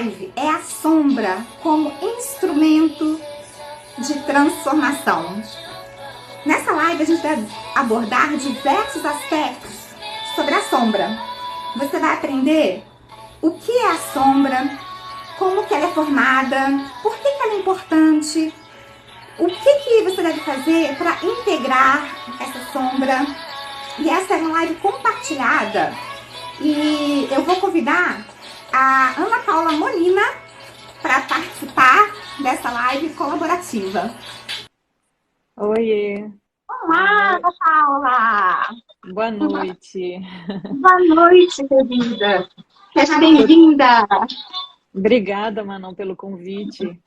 live é a sombra como instrumento de transformação. Nessa live a gente vai abordar diversos aspectos sobre a sombra. Você vai aprender o que é a sombra, como que ela é formada, por que ela é importante, o que você deve fazer para integrar essa sombra. E essa é uma live compartilhada e eu vou convidar a Ana Paula Molina para participar dessa live colaborativa. Oiê! Olá, Ana Paula! Boa noite! Boa noite, querida! Seja bem-vinda! Obrigada, Manon, pelo convite.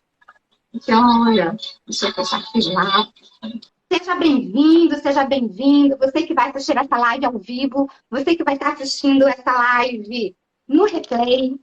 Olha, deixa eu fechar aqui lá. Seja bem-vindo, seja bem-vindo. Você que vai assistir essa live ao vivo, você que vai estar assistindo essa live no replay.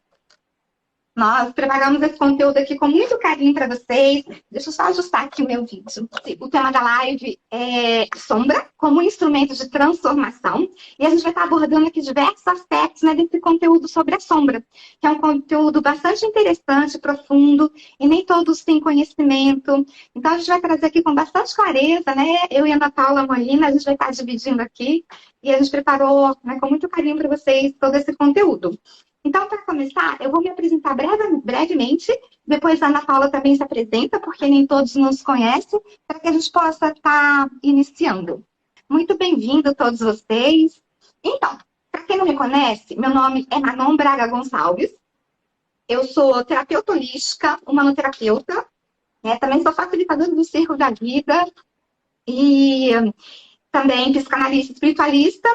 Nós preparamos esse conteúdo aqui com muito carinho para vocês. Deixa eu só ajustar aqui o meu vídeo. O tema da live é sombra como instrumento de transformação. E a gente vai estar abordando aqui diversos aspectos, né, desse conteúdo sobre a sombra, que é um conteúdo bastante interessante, profundo, e nem todos têm conhecimento. Então, a gente vai trazer aqui com bastante clareza, né? Eu e a Ana Paula Molina, a gente vai estar dividindo aqui. E a gente preparou, né, com muito carinho para vocês todo esse conteúdo. Então, para começar, eu vou me apresentar brevemente, depois a Ana Paula também se apresenta, porque nem todos nos conhecem, para que a gente possa estar iniciando. Muito bem-vindo todos vocês. Então, para quem não me conhece, meu nome é Manon Braga Gonçalves, eu sou terapeuta holística, humanoterapeuta, também sou facilitadora do Círculo da Vida, e também psicanalista espiritualista,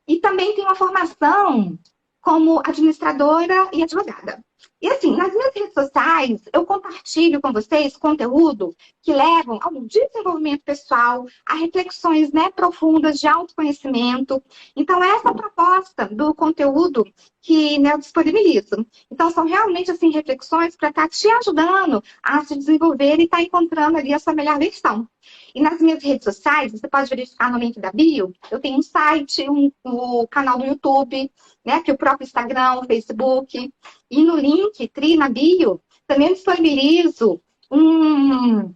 e também tenho uma formação como administradora e advogada. E assim, nas minhas redes sociais, eu compartilho com vocês conteúdo que levam ao desenvolvimento pessoal, a reflexões, né, profundas de autoconhecimento. Então, essa é a proposta do conteúdo que, né, eu disponibilizo. Então, são realmente, assim, reflexões para estar te ajudando a se desenvolver e estar encontrando ali a sua melhor versão. E nas minhas redes sociais, você pode verificar no link da bio, eu tenho um site, o canal do YouTube, né, que é o próprio Instagram, o Facebook. E no link, na bio, também disponibilizo um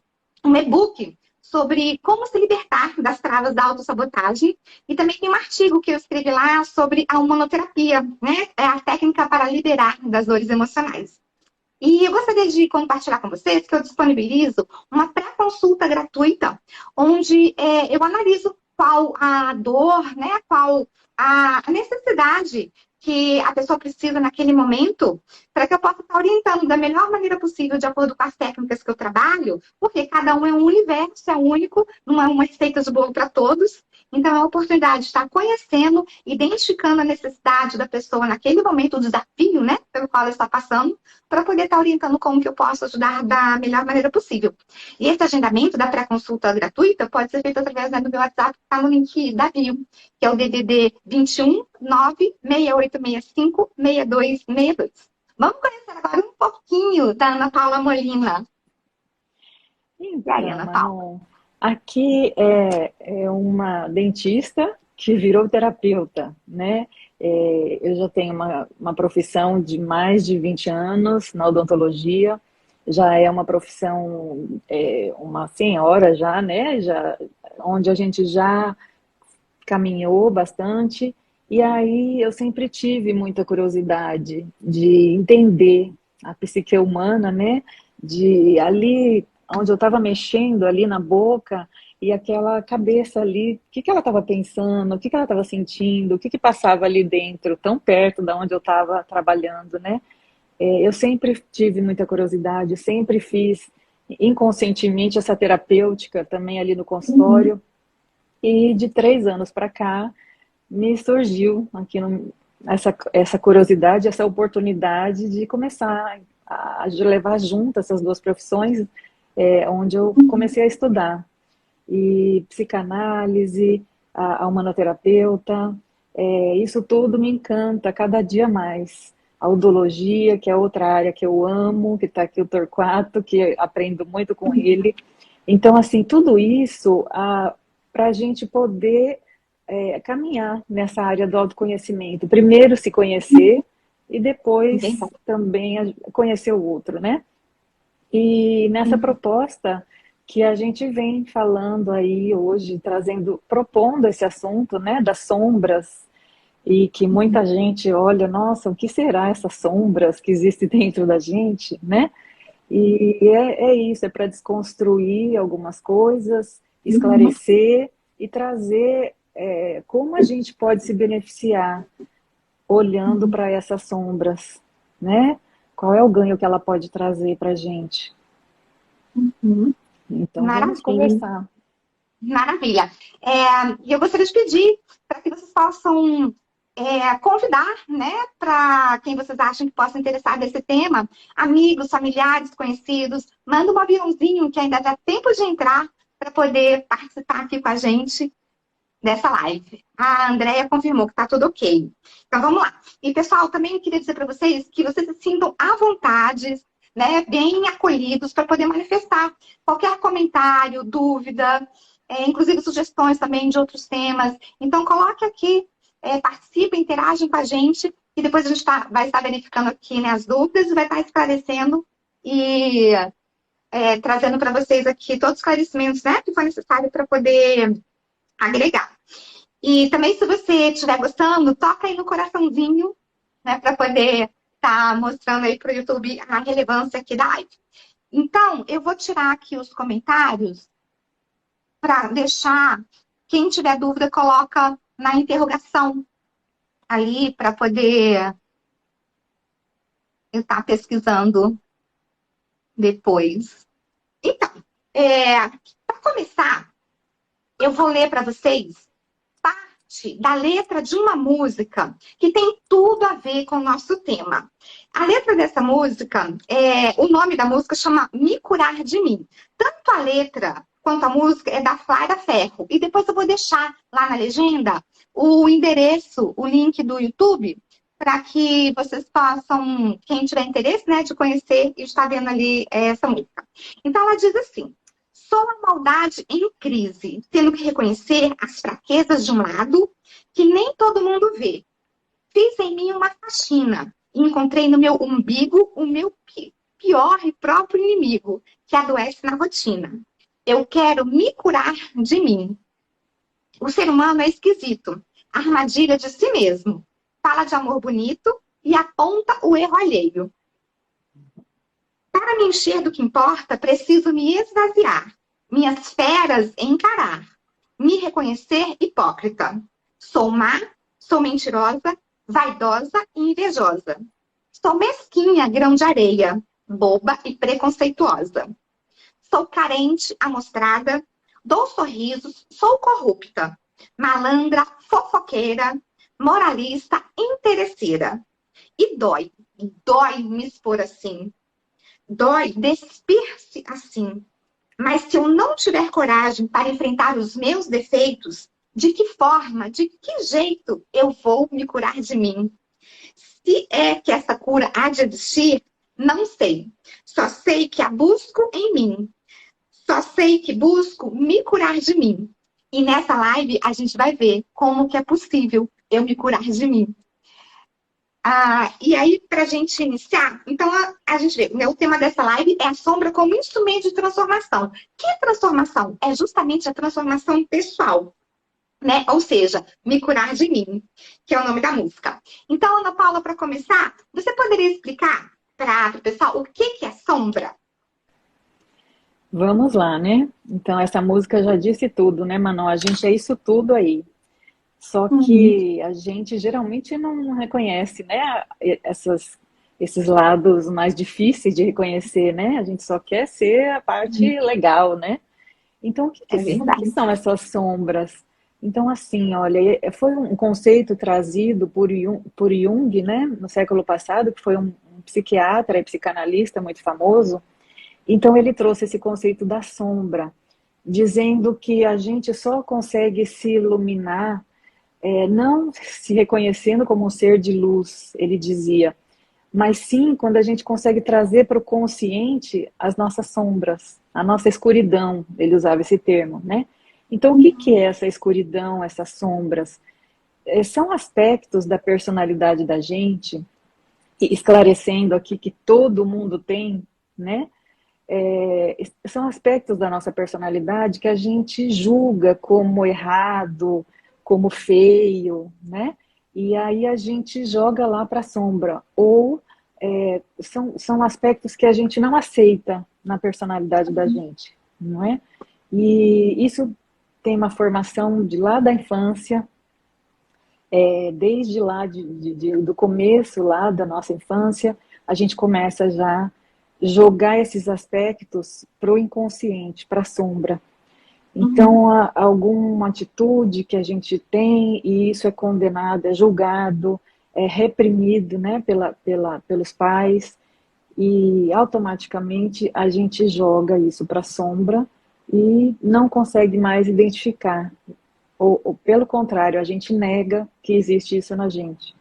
e-book sobre como se libertar das travas da autossabotagem. E também tem um artigo que eu escrevi lá sobre a humanoterapia, né? É a técnica para liberar das dores emocionais. E eu gostaria de compartilhar com vocês que eu disponibilizo uma pré-consulta gratuita, onde eu analiso qual a dor, né? Qual a necessidade que a pessoa precisa naquele momento, para que eu possa estar orientando da melhor maneira possível, de acordo com as técnicas que eu trabalho, porque cada um é um universo, é único, não é uma receita de bolo para todos. Então, é a oportunidade de estar conhecendo, identificando a necessidade da pessoa naquele momento, o desafio, né, pelo qual ela está passando, para poder estar orientando como que eu posso ajudar da melhor maneira possível. E esse agendamento da pré-consulta gratuita pode ser feito através, né, do meu WhatsApp, que está no link da bio, que é o DDD 21 96865 6262. Vamos conhecer agora um pouquinho da Ana Paula Molina. Então, Ana Paula? Aqui é uma dentista que virou terapeuta, né? Eu já tenho uma profissão de mais de 20 anos na odontologia, já é uma profissão, uma senhora já, né? Onde a gente já caminhou bastante, e aí eu sempre tive muita curiosidade de entender a psique humana, né? De ali onde eu estava mexendo ali na boca e aquela cabeça ali, o que ela estava pensando, o que ela estava sentindo, o que passava ali dentro, tão perto da onde eu estava trabalhando, né? Eu sempre tive muita curiosidade, sempre fiz inconscientemente essa terapêutica também ali no consultório. E de 3 anos para cá, me surgiu aqui essa curiosidade, essa oportunidade de começar a levar junto essas duas profissões, onde eu comecei a estudar. E psicanálise, a humanoterapeuta, isso tudo me encanta cada dia mais. A odologia, que é outra área que eu amo, que está aqui o Torquato, que aprendo muito com ele. Então, assim, tudo isso para a gente poder caminhar nessa área do autoconhecimento. Primeiro se conhecer, e depois Bem bom. também conhecer o outro, né? E nessa Uhum. proposta que a gente vem falando aí hoje, propondo esse assunto, né, das sombras, e que muita gente olha, nossa, o que será essas sombras que existem dentro da gente, né? E é isso, é para desconstruir algumas coisas, Uhum. esclarecer e trazer como a gente pode se beneficiar olhando Uhum. para essas sombras, né? Qual é o ganho que ela pode trazer para a gente? Uhum. Então vamos Maravilha. conversar. Maravilha. E eu gostaria de pedir para que vocês possam convidar, né, para quem vocês acham que possa interessar desse tema, amigos, familiares, conhecidos, manda um aviãozinho que ainda dá tempo de entrar para poder participar aqui com a gente dessa live. A Andrea confirmou que está tudo ok. Então vamos lá. E pessoal, também queria dizer para vocês que vocês se sintam à vontade, né, bem acolhidos para poder manifestar qualquer comentário, dúvida, inclusive sugestões também de outros temas. Então coloque aqui, participem, interagem com a gente e depois a gente vai estar verificando aqui, né, as dúvidas e vai estar esclarecendo e trazendo para vocês aqui todos os esclarecimentos, né, que for necessário para poder agregar. E também, se você estiver gostando, toca aí no coraçãozinho, né, para poder estar mostrando aí para o YouTube a relevância aqui da live. Então, eu vou tirar aqui os comentários para deixar, quem tiver dúvida, coloca na interrogação ali para poder eu estar pesquisando depois. Então, para começar, eu vou ler para vocês da letra de uma música que tem tudo a ver com o nosso tema. A letra dessa música, o nome da música chama Me Curar de Mim. Tanto a letra quanto a música é da Clara Ferro. E depois eu vou deixar lá na legenda o endereço, o link do YouTube, para que vocês possam, quem tiver interesse, né, de conhecer e estar vendo ali essa música. Então ela diz assim: sou a maldade em crise, tendo que reconhecer as fraquezas de um lado que nem todo mundo vê. Fiz em mim uma faxina e encontrei no meu umbigo o meu pior e próprio inimigo, que adoece na rotina. Eu quero me curar de mim. O ser humano é esquisito, armadilha de si mesmo. Fala de amor bonito e aponta o erro alheio. Para me encher do que importa, preciso me esvaziar, minhas feras encarar, me reconhecer hipócrita. Sou má, sou mentirosa, vaidosa e invejosa. Sou mesquinha, grão de areia, boba e preconceituosa. Sou carente, amostrada, dou sorrisos, sou corrupta, malandra, fofoqueira, moralista, interesseira. E dói me expor assim. Dói despir-se assim. Mas se eu não tiver coragem para enfrentar os meus defeitos, de que forma, de que jeito eu vou me curar de mim? Se é que essa cura há de existir, não sei. Só sei que a busco em mim. Só sei que busco me curar de mim. E nessa live a gente vai ver como que é possível eu me curar de mim. E aí, para a gente iniciar, então a gente vê, né, o tema dessa live é a sombra como instrumento de transformação. Que transformação? É justamente a transformação pessoal, né? Ou seja, me curar de mim, que é o nome da música. Então, Ana Paula, para começar, você poderia explicar para o pessoal o que é sombra? Vamos lá, né? Então essa música já disse tudo, né, Manu? A gente é isso tudo aí. Só Uhum. que a gente geralmente não reconhece, né, esses lados mais difíceis de reconhecer, né? A gente só quer ser a parte legal, né? Então, É o que verdade. são essas sombras? Então, assim, olha, foi um conceito trazido por Jung, né, no século passado, que foi um psiquiatra e psicanalista muito famoso. Então, ele trouxe esse conceito da sombra, dizendo que a gente só consegue se iluminar não se reconhecendo como um ser de luz, ele dizia, mas sim quando a gente consegue trazer para o consciente as nossas sombras, a nossa escuridão, ele usava esse termo, né? Então, o que é essa escuridão, essas sombras? São aspectos da personalidade da gente esclarecendo aqui que todo mundo tem, né? São aspectos da nossa personalidade que a gente julga como errado, como feio, né? E aí a gente joga lá para a sombra. Ou são aspectos que a gente não aceita na personalidade da gente, não é? E isso tem uma formação de lá da infância, desde lá do começo lá da nossa infância, a gente começa já jogar esses aspectos para o inconsciente, para a sombra. Então, alguma atitude que a gente tem, e isso é condenado, é julgado, é reprimido, né, pelos pais, e automaticamente a gente joga isso para a sombra e não consegue mais identificar. Ou, pelo contrário, a gente nega que existe isso na gente.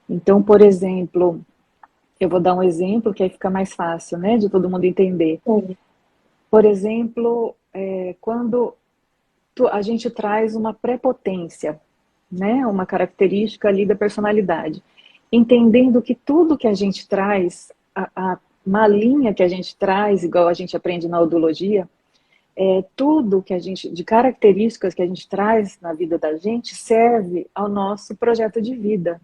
Então, por exemplo, eu vou dar um exemplo que aí fica mais fácil, né, de todo mundo entender. Por exemplo, quando a gente traz uma prepotência, né, uma característica ali da personalidade, entendendo que tudo que a gente traz, a malinha que a gente traz, igual a gente aprende na odologia, tudo que a gente, de características que a gente traz na vida da gente, serve ao nosso projeto de vida.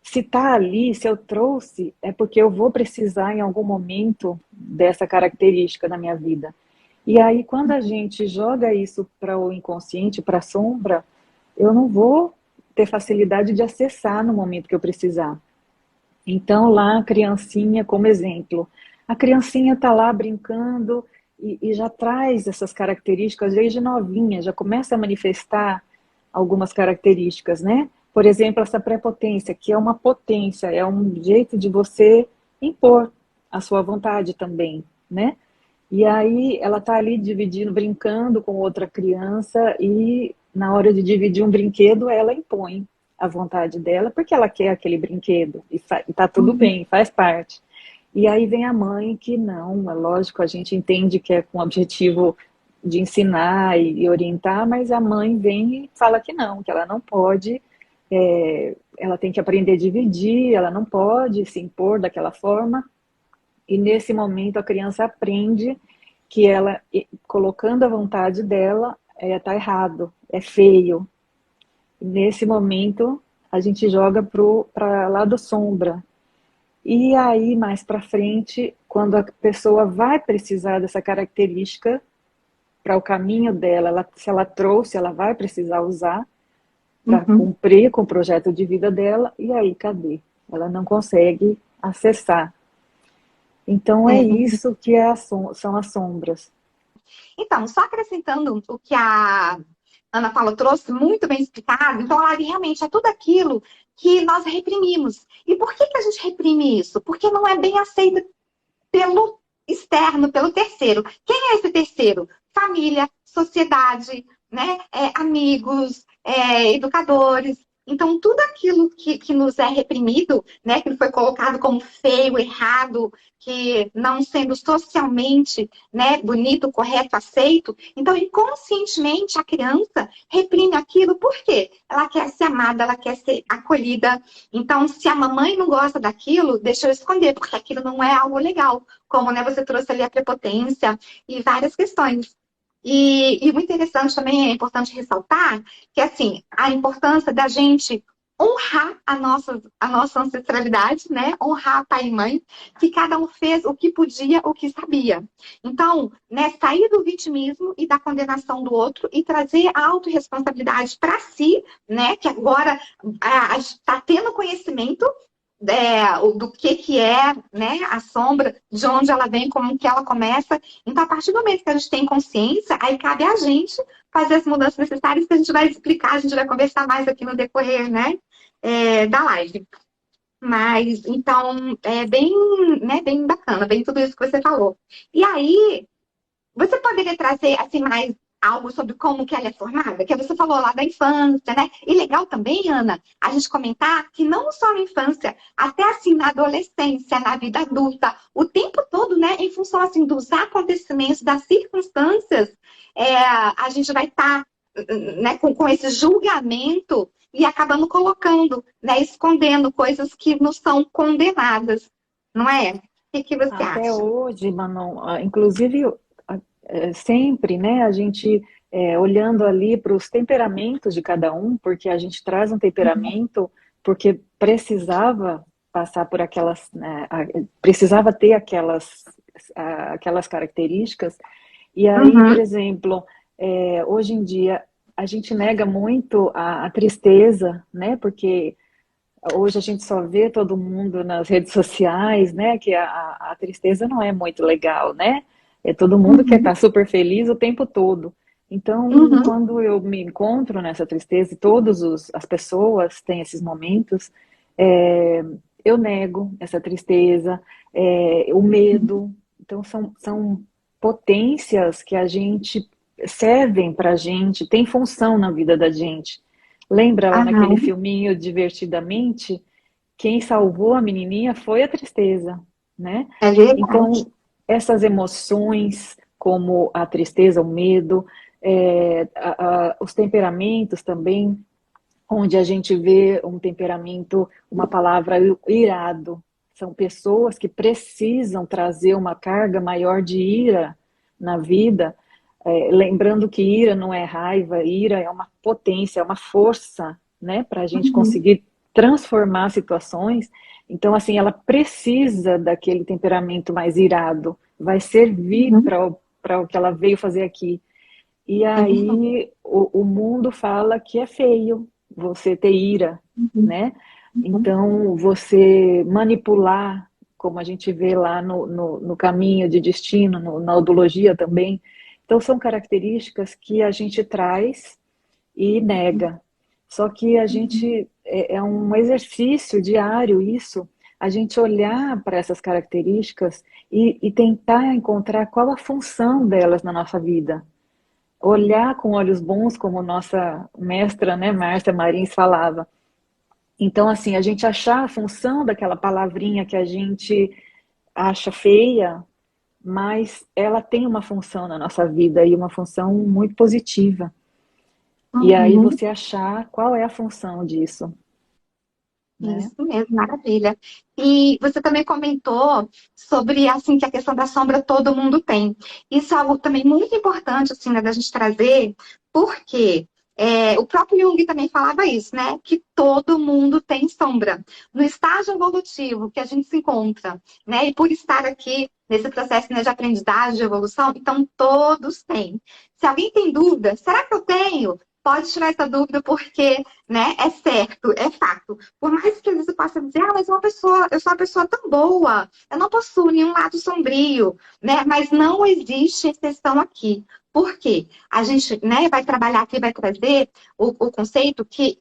Se está ali, se eu trouxe, é porque eu vou precisar em algum momento dessa característica na minha vida. E aí, quando a gente joga isso para o inconsciente, para a sombra, eu não vou ter facilidade de acessar no momento que eu precisar. Então, lá a criancinha, como exemplo, a criancinha está lá brincando e já traz essas características desde novinha, já começa a manifestar algumas características, né? Por exemplo, essa prepotência, que é uma potência, é um jeito de você impor a sua vontade também, né? E aí ela está ali dividindo, brincando com outra criança e na hora de dividir um brinquedo, ela impõe a vontade dela porque ela quer aquele brinquedo e está tudo bem, faz parte. E aí vem a mãe que não, é lógico, a gente entende que é com o objetivo de ensinar e orientar, mas a mãe vem e fala que não, que ela não pode, ela tem que aprender a dividir, ela não pode se impor daquela forma. E nesse momento a criança aprende que ela, colocando a vontade dela, está errado, é feio. E nesse momento a gente joga para lá da sombra. E aí, mais para frente, quando a pessoa vai precisar dessa característica para o caminho dela, se ela trouxe, ela vai precisar usar para cumprir com o projeto de vida dela, e aí, cadê? Ela não consegue acessar. Então, é isso que são as sombras. Então, só acrescentando o que a Ana Paula trouxe, muito bem explicado, então, ela realmente é tudo aquilo que nós reprimimos. E por que a gente reprime isso? Porque não é bem aceito pelo externo, pelo terceiro. Quem é esse terceiro? Família, sociedade, né? Amigos, educadores. Então, tudo aquilo que nos é reprimido, né, que foi colocado como feio, errado, que não sendo socialmente, né, bonito, correto, aceito, então, inconscientemente, a criança reprime aquilo. Por quê? Ela quer ser amada, ela quer ser acolhida. Então, se a mamãe não gosta daquilo, deixa eu esconder, porque aquilo não é algo legal. Como, né, você trouxe ali a prepotência e várias questões. E muito interessante também, é importante ressaltar que, assim, a importância da gente honrar a nossa ancestralidade, né? Honrar pai e mãe, que cada um fez o que podia, o que sabia. Então, né, sair do vitimismo e da condenação do outro e trazer a autorresponsabilidade para si, né? Que agora está tendo conhecimento do que é, né, a sombra, de onde ela vem, como que ela começa. Então, a partir do momento que a gente tem consciência, aí cabe a gente fazer as mudanças necessárias que a gente vai explicar, a gente vai conversar mais aqui no decorrer, né, da live. Mas, então, é bem, né, bem bacana, bem tudo isso que você falou. E aí, você poderia trazer, assim, mais algo sobre como que ela é formada? Que você falou lá da infância, né? E legal também, Ana, a gente comentar que não só na infância, até assim na adolescência, na vida adulta, o tempo todo, né? Em função, assim, dos acontecimentos, das circunstâncias, a gente vai estar né, com esse julgamento e acabando colocando, né, escondendo coisas que não são condenadas, não é? O que você Até acha? hoje, Manon, inclusive sempre, né, a gente olhando ali para os temperamentos de cada um, porque a gente traz um temperamento porque precisava passar por aquelas, né, precisava ter aquelas características. E aí, por Uhum, exemplo, hoje em dia a gente nega muito a tristeza, né, porque hoje a gente só vê todo mundo nas redes sociais, né? Que a tristeza não é muito legal, né? É todo mundo quer uhum, estar super feliz o tempo todo. Então, uhum, quando eu me encontro nessa tristeza, e todas as pessoas têm esses momentos, é, eu nego essa tristeza, o medo. Então, são potências que a gente servem para a gente, tem função na vida da gente. Lembra lá naquele aham, filminho Divertidamente? Quem salvou a menininha foi a tristeza, né? é verdade. Então, essas emoções, como a tristeza, o medo, os temperamentos também, onde a gente vê um temperamento, uma palavra irado, são pessoas que precisam trazer uma carga maior de ira na vida, lembrando que ira não é raiva, ira é uma potência, é uma força, né, para a gente Uhum, conseguir transformar situações. Então, assim, ela precisa daquele temperamento mais irado, vai servir uhum, para o que ela veio fazer aqui. E é verdade. aí o mundo fala que é feio você ter ira, Uhum, né? uhum, Então, você manipular, como a gente vê lá no caminho de destino, na odologia também. Então, são características que a gente traz e nega. Só que a uhum, gente, é um exercício diário isso, a gente olhar para essas características e tentar encontrar qual a função delas na nossa vida, olhar com olhos bons, como nossa mestra, né, Márcia Marins falava. Então, assim, a gente achar a função daquela palavrinha que a gente acha feia, mas ela tem uma função na nossa vida e uma função muito positiva. E aí uhum. você achar qual é a função disso, né? Isso mesmo, maravilha. E você também comentou sobre assim que a questão da sombra todo mundo tem. Isso é algo também muito importante assim, né, da gente trazer, porque o próprio Jung também falava isso, né? Que todo mundo tem sombra. No estágio evolutivo que a gente se encontra, né? E por estar aqui nesse processo, né, de aprendizagem, de evolução, então todos têm. Se alguém tem dúvida, será que eu tenho? Pode tirar essa dúvida porque, né, é certo, é fato. Por mais que às vezes eu possa dizer, mas eu sou uma pessoa tão boa, eu não possuo nenhum lado sombrio, né? Mas não existe exceção aqui. Por quê? A gente, né, vai trabalhar aqui, vai trazer o conceito que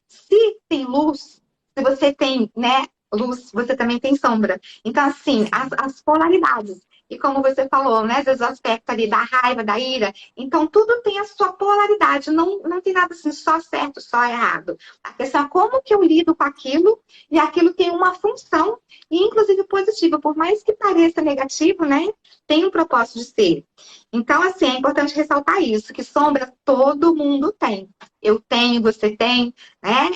se tem luz, se você tem, né, luz, você também tem sombra. Então, assim, as polaridades. E como você falou, né, às vezes o aspecto ali da raiva, da ira. Então, tudo tem a sua polaridade. Não tem nada assim só certo, só errado. A questão é como que eu lido com aquilo e aquilo tem uma função, inclusive positiva, por mais que pareça negativo, né? Tem um propósito de ser. Então, assim, é importante ressaltar isso, que sombra todo mundo tem. Eu tenho, você tem, né?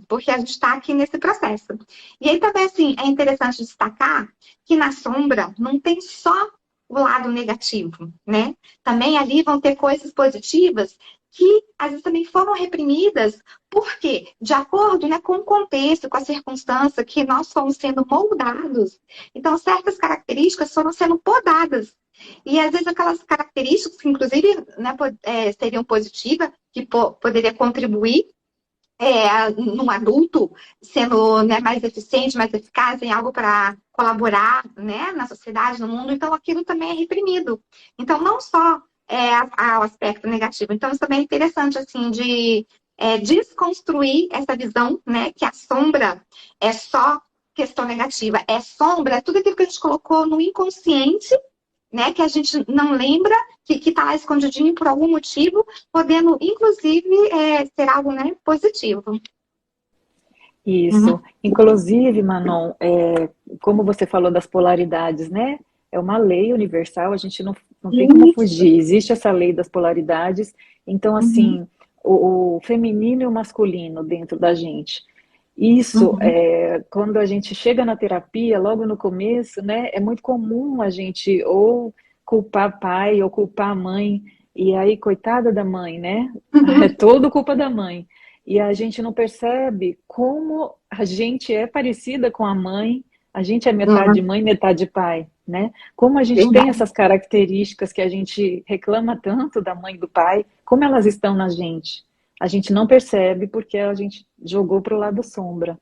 Porque a gente está aqui nesse processo. E aí também, assim, é interessante destacar que na sombra não tem só o lado negativo, né? Também ali vão ter coisas positivas que às vezes também foram reprimidas, porque, de acordo, né, com o contexto, com a circunstância que nós fomos sendo moldados, então certas características foram sendo podadas. E às vezes aquelas características que, inclusive, né, seriam positivas, que poderia contribuir num adulto, sendo, né, mais eficiente, mais eficaz em algo para colaborar, né, na sociedade, no mundo, então aquilo também é reprimido. Então, não só o aspecto negativo. Então, isso também é interessante, assim, de desconstruir essa visão, né, que a sombra é só questão negativa. É sombra, é tudo aquilo que a gente colocou no inconsciente, né, que a gente não lembra, que está lá escondidinho por algum motivo, podendo, inclusive, ser algo, né, positivo. Isso. Uhum, Inclusive, Manon, como você falou das polaridades, né? É uma lei universal, a gente não tem como fugir, existe essa lei das polaridades. Então, assim, o feminino e o masculino dentro da gente. Isso, quando a gente chega na terapia, logo no começo, né, é muito comum a gente ou culpar pai ou culpar a mãe, e aí, coitada da mãe, né? É tudo culpa da mãe. E a gente não percebe como a gente é parecida com a mãe, a gente é metade mãe, metade pai, né? Como a gente tem essas características que a gente reclama tanto da mãe e do pai, como elas estão na gente. A gente não percebe porque a gente jogou para o lado sombra,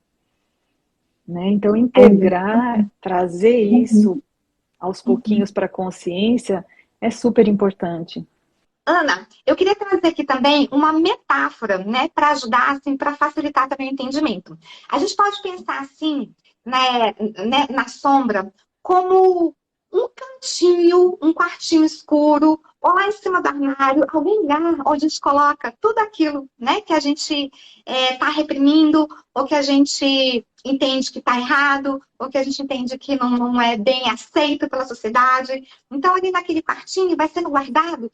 né? Então, integrar, trazer isso aos pouquinhos para a consciência é super importante. Ana, eu queria trazer aqui também uma metáfora, né, para ajudar, assim, para facilitar também o entendimento. A gente pode pensar assim, né, na sombra, como um cantinho, um quartinho escuro, ou lá em cima do armário, algum lugar onde a gente coloca tudo aquilo, né, que a gente está reprimindo, ou que a gente entende que está errado, ou que a gente entende que não é bem aceito pela sociedade. Então, ali naquele quartinho vai sendo guardado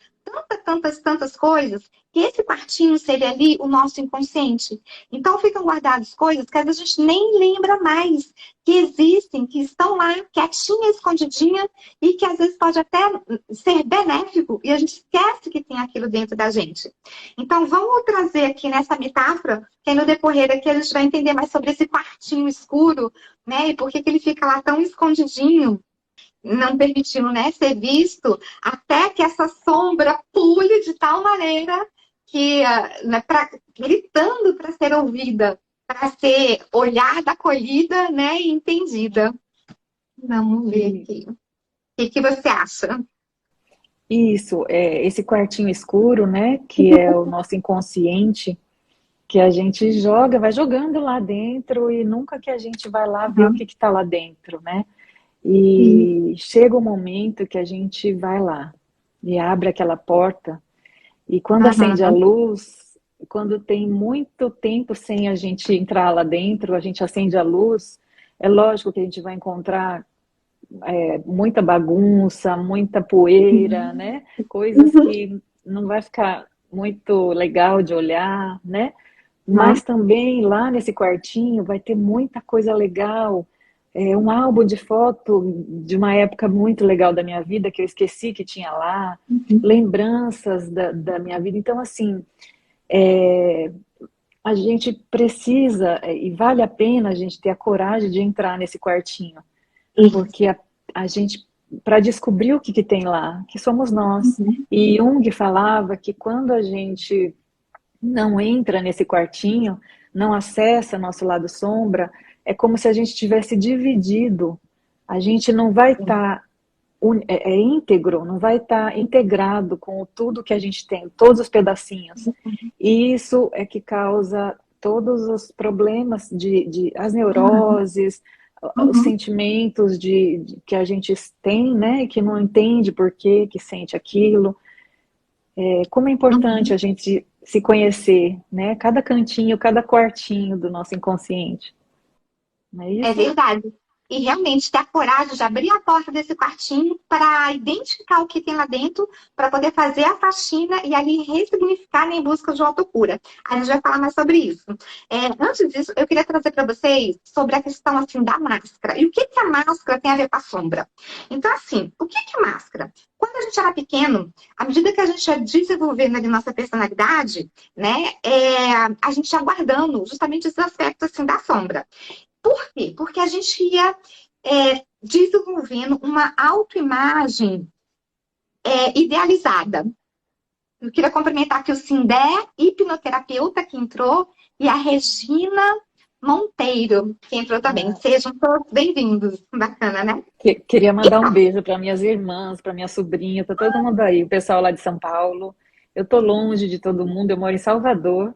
tantas coisas, que esse quartinho seria ali o nosso inconsciente. Então, ficam guardadas coisas que às vezes a gente nem lembra mais que existem, que estão lá, quietinha, escondidinha, e que às vezes pode até ser benéfico, e a gente esquece que tem aquilo dentro da gente. Então, vamos trazer aqui nessa metáfora, que aí no decorrer aqui a gente vai entender mais sobre esse quartinho escuro, né, e por que ele fica lá tão escondidinho, não permitindo, né, ser visto, até que essa sombra pule de tal maneira que, né, gritando para ser ouvida, para ser olhada, acolhida, né, e entendida. Vamos ver aqui. O que você acha? Isso, esse quartinho escuro, né, que é o nosso inconsciente, que a gente joga, vai jogando lá dentro e nunca que a gente vai lá ver o que está lá dentro, né? E chega o momento que a gente vai lá e abre aquela porta, e quando acende a luz, quando tem muito tempo sem a gente entrar lá dentro, a gente acende a luz, é lógico que a gente vai encontrar muita bagunça, muita poeira, né? Coisas que não vai ficar muito legal de olhar, né? Mas também lá nesse quartinho vai ter muita coisa legal. Um álbum de foto de uma época muito legal da minha vida, que eu esqueci que tinha lá, lembranças da minha vida. Então, assim, a gente precisa, e vale a pena a gente ter a coragem de entrar nesse quartinho, porque a gente, para descobrir o que tem lá, que somos nós. E Jung falava que quando a gente não entra nesse quartinho, não acessa nosso lado sombra, é como se a gente tivesse dividido. A gente não vai estar íntegro, não vai estar integrado com tudo que a gente tem, todos os pedacinhos. E isso é que causa todos os problemas as neuroses, os sentimentos que a gente tem, né, que não entende por que sente aquilo. Como é importante a gente se conhecer, né? Cada cantinho, cada quartinho do nosso inconsciente. Não é isso? É verdade. E realmente ter a coragem de abrir a porta desse quartinho para identificar o que tem lá dentro, para poder fazer a faxina e ali ressignificar em busca de autocura. A gente vai falar mais sobre isso. Antes disso, eu queria trazer para vocês sobre a questão assim, da máscara. E o que a máscara tem a ver com a sombra? Então, assim, o que é máscara? Quando a gente era pequeno, à medida que a gente ia desenvolvendo ali nossa personalidade, né, a gente ia guardando justamente esses aspectos assim, da sombra. Por quê? Porque a gente ia desenvolvendo uma autoimagem idealizada. Eu queria cumprimentar aqui o Sindé, hipnoterapeuta que entrou, e a Regina Monteiro, que entrou também. Sejam todos bem-vindos. Bacana, né? Queria mandar um beijo para minhas irmãs, para minha sobrinha, para todo mundo aí, o pessoal lá de São Paulo. Eu tô longe de todo mundo, eu moro em Salvador.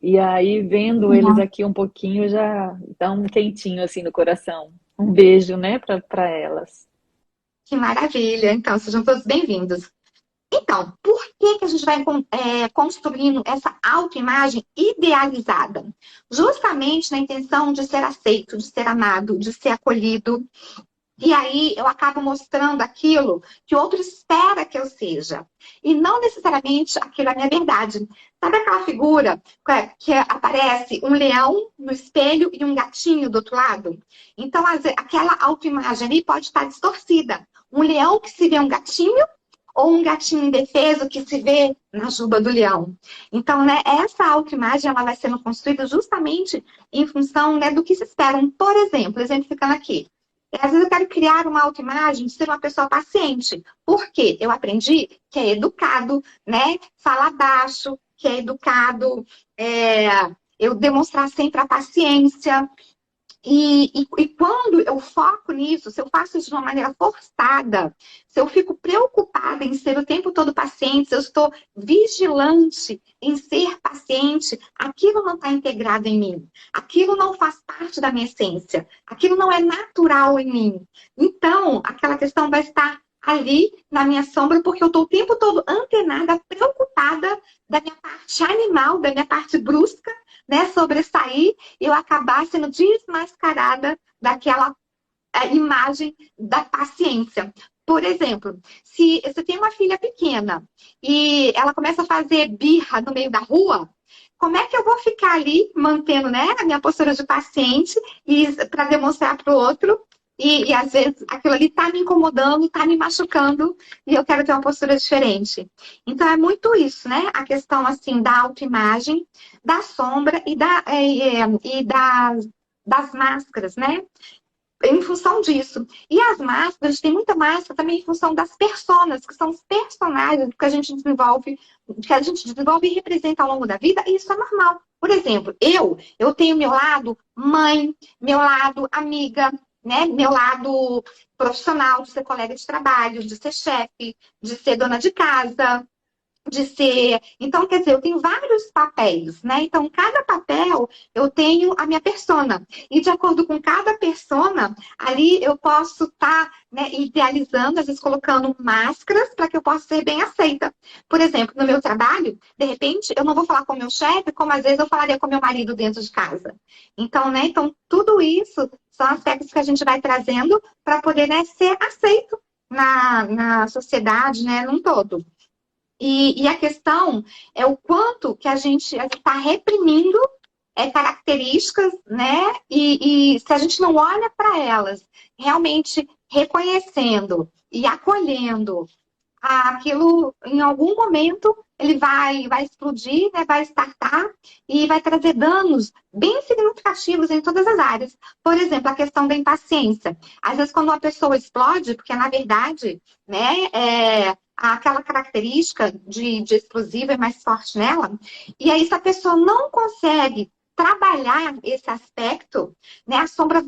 E aí, vendo eles aqui um pouquinho, já dá um quentinho assim no coração. Um beijo, né, para elas. Que maravilha. Então, sejam todos bem-vindos. Então, por que a gente vai construindo essa autoimagem idealizada? Justamente na intenção de ser aceito, de ser amado, de ser acolhido. E aí eu acabo mostrando aquilo que o outro espera que eu seja. E não necessariamente aquilo é a minha verdade. Sabe aquela figura que aparece um leão no espelho e um gatinho do outro lado? Então, aquela autoimagem ali pode estar distorcida. Um leão que se vê um gatinho ou um gatinho indefeso que se vê na juba do leão. Então, né, essa autoimagem ela vai sendo construída justamente em função, né, do que se espera. Por exemplo, exemplificando aqui. Às vezes eu quero criar uma autoimagem de ser uma pessoa paciente. Por quê? Eu aprendi que é educado, né? Fala baixo, que é educado, eu demonstrar sempre a paciência. E quando eu foco nisso, se eu faço isso de uma maneira forçada, se eu fico preocupada em ser o tempo todo paciente, se eu estou vigilante em ser paciente, aquilo não está integrado em mim. Aquilo não faz parte da minha essência. Aquilo não é natural em mim. Então, aquela questão vai estar ali na minha sombra, porque eu estou o tempo todo antenada, preocupada da minha parte animal, da minha parte brusca, né, sobressair e eu acabar sendo desmascarada daquela imagem da paciência. Por exemplo, se você tem uma filha pequena e ela começa a fazer birra no meio da rua, como é que eu vou ficar ali mantendo, né, a minha postura de paciente e para demonstrar para o outro e às vezes aquilo ali está me incomodando, está me machucando e eu quero ter uma postura diferente. Então é muito isso, né? A questão assim da autoimagem, da sombra das máscaras, né? Em função disso. E as máscaras, tem muita máscara também em função das personas, que são os personagens que a gente desenvolve e representa ao longo da vida, e isso é normal. Por exemplo, eu tenho meu lado mãe, meu lado amiga, né? Meu lado profissional, de ser colega de trabalho, de ser chefe, de ser dona de casa, de ser. Então, quer dizer, eu tenho vários papéis, né? Então, cada papel eu tenho a minha persona. E de acordo com cada persona, ali eu posso estar, né, idealizando, às vezes colocando máscaras para que eu possa ser bem aceita. Por exemplo, no meu trabalho, de repente, eu não vou falar com o meu chefe como às vezes eu falaria com meu marido dentro de casa. Então, né? Então, tudo isso são aspectos que a gente vai trazendo para poder, né, ser aceito na sociedade, né, num todo. E a questão é o quanto que a gente está reprimindo características, né? E se a gente não olha para elas, realmente reconhecendo e acolhendo aquilo, em algum momento, ele vai explodir, né? Vai startar e vai trazer danos bem significativos em todas as áreas. Por exemplo, a questão da impaciência. Às vezes, quando uma pessoa explode, porque na verdade, né, aquela característica de explosivo é mais forte nela, e aí se a pessoa não consegue trabalhar esse aspecto, né, a sombra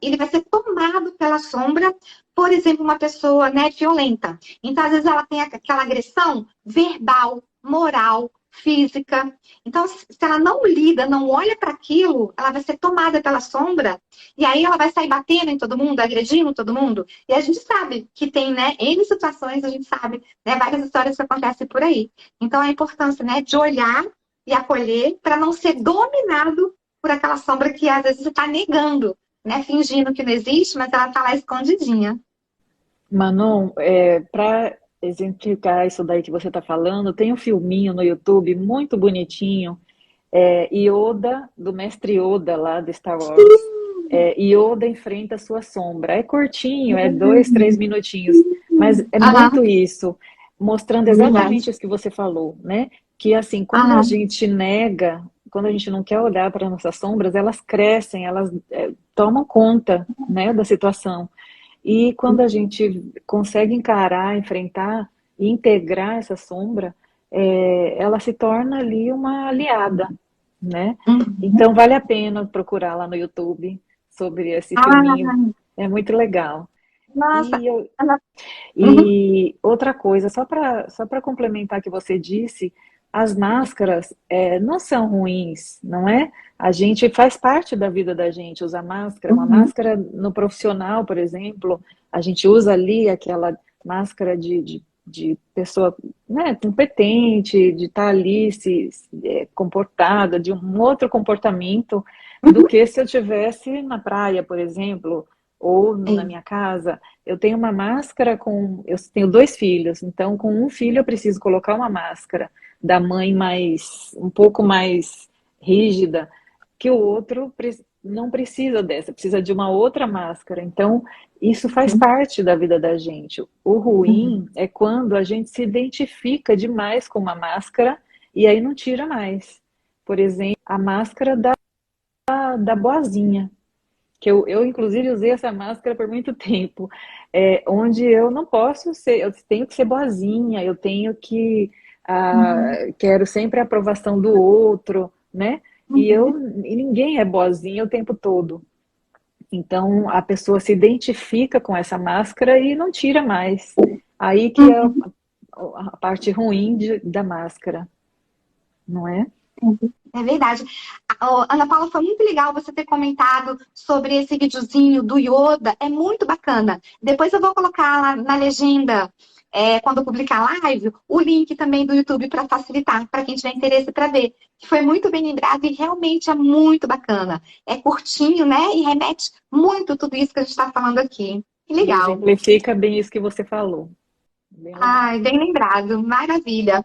ele vai ser tomado pela sombra, por exemplo, uma pessoa, né, violenta. Então, às vezes, ela tem aquela agressão verbal, moral, física. Então, se ela não lida, não olha para aquilo, ela vai ser tomada pela sombra, e aí ela vai sair batendo em todo mundo, agredindo todo mundo. E a gente sabe que tem, né, N situações, a gente sabe, né, várias histórias que acontecem por aí. Então, a importância, né, de olhar e acolher para não ser dominado por aquela sombra que às vezes você está negando, né? Fingindo que não existe, mas ela está lá escondidinha. Manon, para exemplificar isso daí que você está falando, tem um filminho no YouTube muito bonitinho, Yoda, do mestre Yoda lá de Star Wars. Yoda enfrenta a sua sombra. É curtinho, é 2, 3 minutinhos, mas é muito isso, mostrando exatamente isso que você falou, né? Que assim, quando a gente nega, quando a gente não quer olhar para nossas sombras, elas crescem, elas tomam conta, né, da situação. E quando a gente consegue encarar, enfrentar e integrar essa sombra, ela se torna ali uma aliada, né? Então vale a pena procurar lá no YouTube sobre esse filminho, é muito legal. Nossa! E outra coisa, só para complementar o que você disse, as máscaras não são ruins, não é? A gente faz parte da vida da gente usar máscara. Uma máscara no profissional, por exemplo, a gente usa ali aquela máscara de pessoa, né, competente, de estar ali se comportada, de um outro comportamento do que se eu estivesse na praia, por exemplo, Ou É. na minha casa, eu tenho uma máscara eu tenho 2 filhos, então com um filho eu preciso colocar uma máscara da mãe um pouco mais rígida, que o outro não precisa dessa, precisa de uma outra máscara. Então, isso faz parte da vida da gente. O Uhum. ruim é quando a gente se identifica demais com uma máscara e aí não tira mais. Por exemplo, a máscara da boazinha, que eu inclusive usei essa máscara por muito tempo, onde eu não posso ser, eu tenho que ser boazinha, eu tenho que Uhum. quero sempre a aprovação do outro, né? Uhum. E ninguém é boazinha o tempo todo. Então a pessoa se identifica com essa máscara e não tira mais. Aí que é Uhum. a parte ruim da máscara, não é? É verdade. Ana Paula, foi muito legal você ter comentado sobre esse videozinho do Yoda. É muito bacana. Depois eu vou colocar lá na legenda, quando eu publicar a live, o link também do YouTube para facilitar, para quem tiver interesse para ver. Que foi muito bem lembrado e realmente é muito bacana. É curtinho, né? E remete muito tudo isso que a gente está falando aqui. Que E legal. exemplifica bem isso que você falou. Bem legal. Ai, bem lembrado. Maravilha.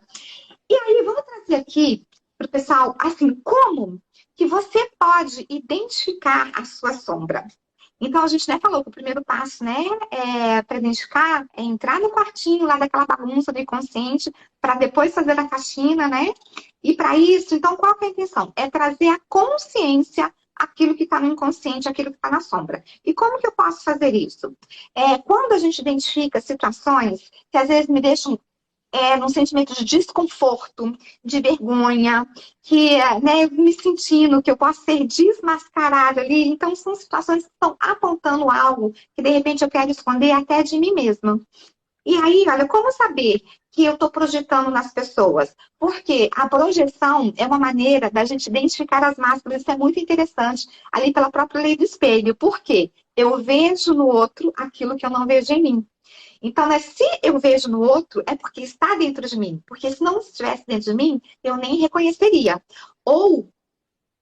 E aí, vamos trazer aqui para o pessoal, assim, como que você pode identificar a sua sombra? Então, a gente, né, falou que o primeiro passo, né, para identificar é entrar no quartinho lá daquela bagunça do inconsciente, para depois fazer a faxina, né? E para isso, então, qual que é a intenção? É trazer a consciência aquilo que está no inconsciente, aquilo que está na sombra. E como que eu posso fazer isso? Quando a gente identifica situações que às vezes me deixam num sentimento de desconforto, de vergonha, que né, eu me sentindo que eu posso ser desmascarada ali. Então, são situações que estão apontando algo que, de repente, eu quero esconder até de mim mesma. E aí, olha, como saber que eu estou projetando nas pessoas? Porque a projeção é uma maneira da gente identificar as máscaras, isso é muito interessante, ali pela própria lei do espelho. Por quê? Eu vejo no outro aquilo que eu não vejo em mim. Então, né, se eu vejo no outro, é porque está dentro de mim. Porque se não estivesse dentro de mim, eu nem reconheceria. Ou,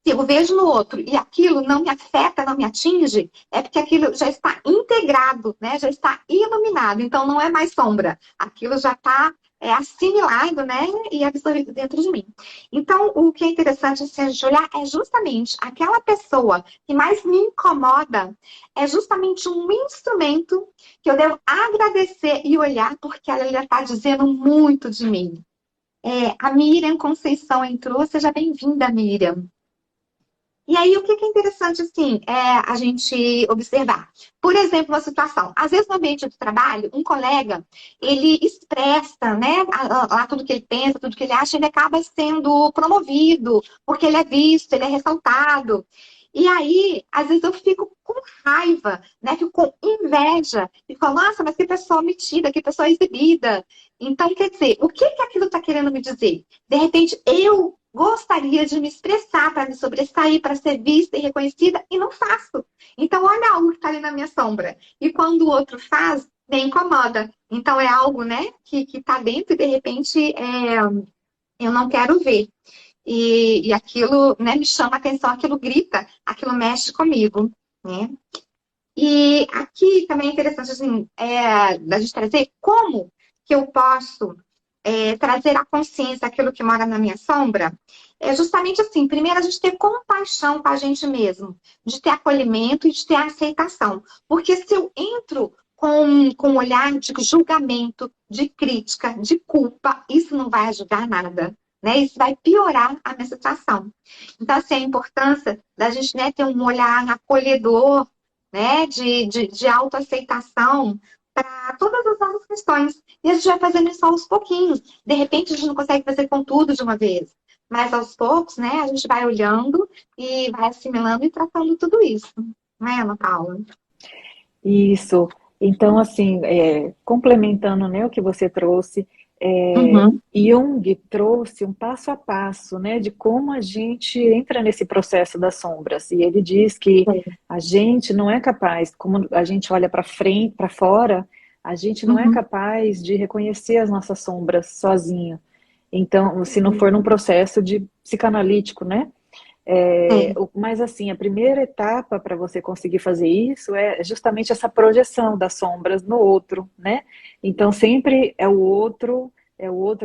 se eu vejo no outro e aquilo não me afeta, não me atinge, é porque aquilo já está integrado, né? Já está iluminado. Então, não é mais sombra. Aquilo já está assimilado, né? E absorvido dentro de mim. Então, o que é interessante assim, a gente olhar é justamente aquela pessoa que mais me incomoda, é justamente um instrumento que eu devo agradecer e olhar, porque ela já está dizendo muito de mim. A Miriam Conceição entrou, seja bem-vinda, Miriam. E aí, o que é interessante, assim, a gente observar? Por exemplo, uma situação. Às vezes, no ambiente de trabalho, um colega, ele expressa, né, lá tudo que ele pensa, tudo que ele acha, ele acaba sendo promovido, porque ele é visto, ele é ressaltado. E aí, às vezes, eu fico com raiva, né, fico com inveja, e falo, nossa, mas que pessoa metida, que pessoa exibida. Então, quer dizer, o que aquilo está querendo me dizer? De repente, eu gostaria de me expressar para me sobressair, para ser vista e reconhecida, e não faço. Então, olha algo que está ali na minha sombra. E quando o outro faz, me incomoda. Então, é algo, né, que está dentro e, de repente, eu não quero ver. E aquilo, né, me chama a atenção, aquilo grita, aquilo mexe comigo, né? E aqui também é interessante, assim, da gente trazer como que eu posso trazer à consciência aquilo que mora na minha sombra. É justamente assim, primeiro a gente ter compaixão com a gente mesmo, de ter acolhimento e de ter aceitação. Porque se eu entro com um olhar de julgamento, de crítica, de culpa, isso não vai ajudar nada. Né? Isso vai piorar a minha situação. Então, assim, a importância da gente, né, ter um olhar acolhedor, né, de autoaceitação para todas as nossas questões. E a gente vai fazendo isso aos pouquinhos. De repente, a gente não consegue fazer com tudo de uma vez. Mas aos poucos, né, a gente vai olhando e vai assimilando e tratando tudo isso. Não é, Ana Paula? Isso. Então, assim, complementando, né, o que você trouxe, Uhum. Jung trouxe um passo a passo, né, de como a gente entra nesse processo das sombras. E ele diz que a gente não é capaz, como a gente olha para frente, para fora, a gente não é Uhum. capaz de reconhecer as nossas sombras sozinho. Então, se não for num processo de psicanalítico, né? Sei. Mas assim, a primeira etapa para você conseguir fazer isso é justamente essa projeção das sombras no outro, né? Então sempre é o outro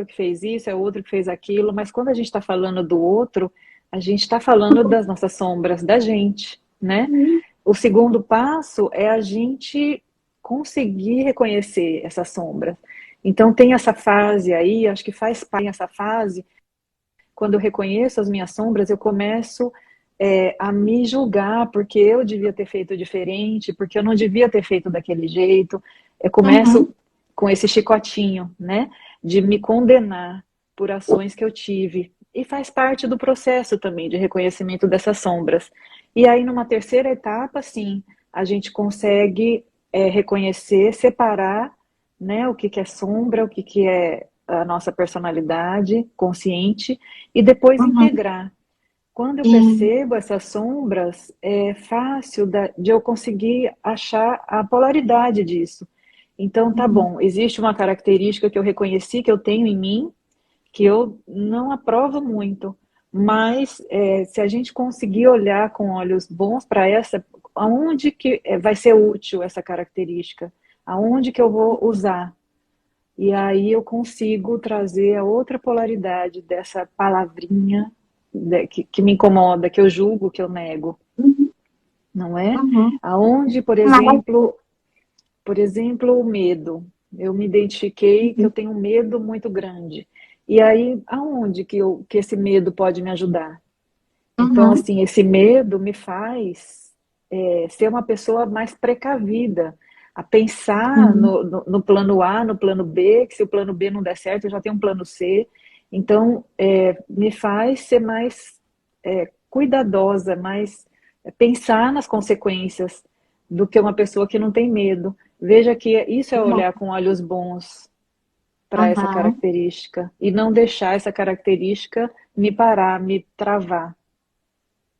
que fez isso, é o outro que fez aquilo, mas quando a gente está falando do outro, a gente está falando das nossas sombras, da gente, né? Uhum. O segundo passo é a gente conseguir reconhecer essas sombras. Então tem essa fase aí, acho que faz parte dessa fase quando eu reconheço as minhas sombras, eu começo a me julgar porque eu devia ter feito diferente, porque eu não devia ter feito daquele jeito. Eu começo Uhum. com esse chicotinho, né? De me condenar por ações que eu tive. E faz parte do processo também de reconhecimento dessas sombras. E aí, numa terceira etapa, sim, a gente consegue reconhecer, separar, né, o que que é sombra, o que que é a nossa personalidade consciente e depois Uhum. integrar. Quando eu Sim. percebo essas sombras, é fácil de eu conseguir achar a polaridade disso. Então, tá Uhum. bom, existe uma característica que eu reconheci que eu tenho em mim, que eu não aprovo muito, mas se a gente conseguir olhar com olhos bons para essa, aonde que vai ser útil essa característica? Aonde que eu vou usar? E aí eu consigo trazer a outra polaridade dessa palavrinha que me incomoda, que eu julgo, que eu nego, Uhum. não é? Uhum. Aonde, por exemplo, o medo. Eu me identifiquei que eu Uhum. tenho um medo muito grande. E aí, aonde que esse medo pode me ajudar? Então, Uhum. assim, esse medo me faz ser uma pessoa mais precavida, a pensar Uhum. no plano A, no plano B, que se o plano B não der certo, eu já tenho um plano C. Então, me faz ser mais cuidadosa, mais pensar nas consequências do que uma pessoa que não tem medo. Veja que isso é olhar com olhos bons para essa Uhum. característica e não deixar essa característica me parar, me travar.